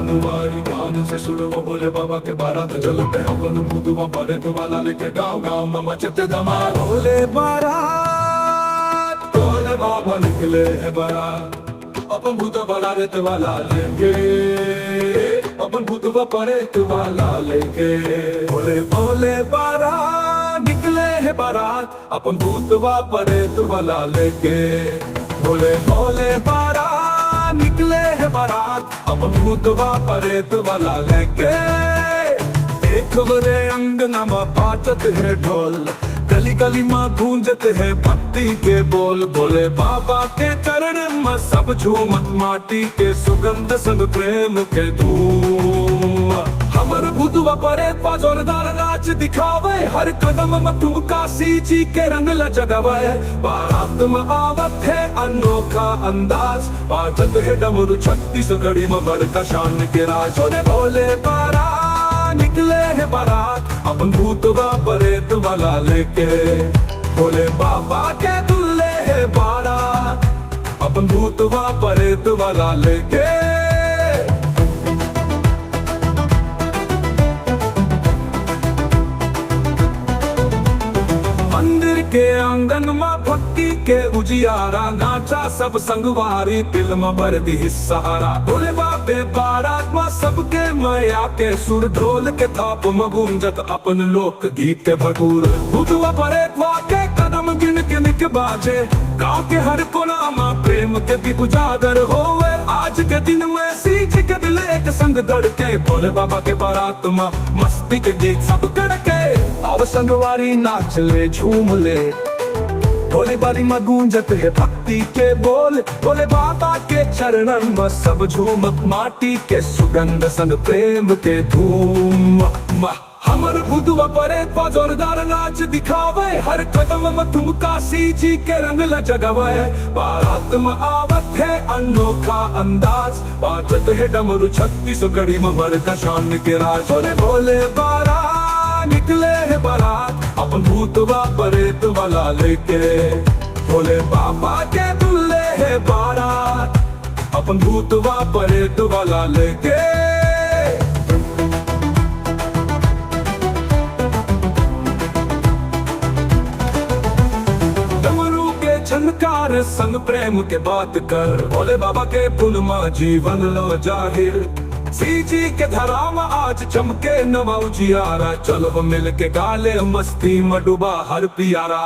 हनुमारी कान से सुनो बोले बाबा के बारात चलते अपन भूतवा परे तो वाला लेके गाँव गाँव में मचते धमाल। बोले बारात बोले बाबा निकले है बारात, अपन भूत बड़ा रेत वाला लेके, अपन भूतवा परे तो वाला लेके। बोले बोले बारात निकले है बारात, अपन भूतवा परे तो वाला लेके। बोले बोले बारात निकले है बारात, अपन भूतवा परेत वाला लेके। एक बड़े अंगना में बाजत है ढोल, गली गली में गूंजत है भक्ति के बोल। बोले बाबा के चरण में सब झूमत, माटी के सुगंध संग प्रेम के धूम। हमर भूतवा परेत पा जोरदार नाच दिखावे, हर कदम में ठुमका जी के रंग लजगावे। बारात में आवत है अनोखा अंदाज, बाजत है डमरू छत्तीसगढ़ी में बड़का शान के राज। बोले बारात निकले है बारात, अपन भूतवा परेत वाला लेके। बोले बाबा के दुल्हे है बारात, अपन भूतवा परेत वाला लेके। मंदिर के आंगन में भक्ति के उजियारा, नाचा सब संगवारी दिल में बरदी सहारा। भोले बाबे बारात में सबके माया के सुर, ढोल के थाप में गूंजत अपन लोक गीत के भरपूर। भूतवा परेत के कदम गिन गिन के बाजे, गाँव के हर कोना में प्रेम के भी उजागर होवे। आज के दिन में सीख के दिल एक संग धड़के, भोले बाबा के बारात में मस्ती के गीत सब करके। अब संगवारी नाच ले झूम ले, भोले बारी में गूंजत है भक्ति के बोल। भोले बाबा के चरणन में सब झूमत, माटी के सुगंध संग प्रेम के धूम। हमर भूतवा परेत पा जोरदार नाच दिखावे, हर कदम में ठुमका जी के रंग लजगावे। बारात में आवत है अनोखा अंदाज, बाजत है डमरू छत्तीसगढ़ी में बड़का शान के राज। बोले बारात निकले है बारात, अपन भूतवा परेत वाला लेके। बोले बाबा के दुल्हे है बारात, अपन भूतवा परेत वाला लेके। झनकार संग प्रेम के बात कर, भोले बाबा के पुल में जीवन लो जाहिर। जी के धरा में आज चमके नवा उजियारा, चलो मिल के गाले मस्ती में डूबा हर पियारा।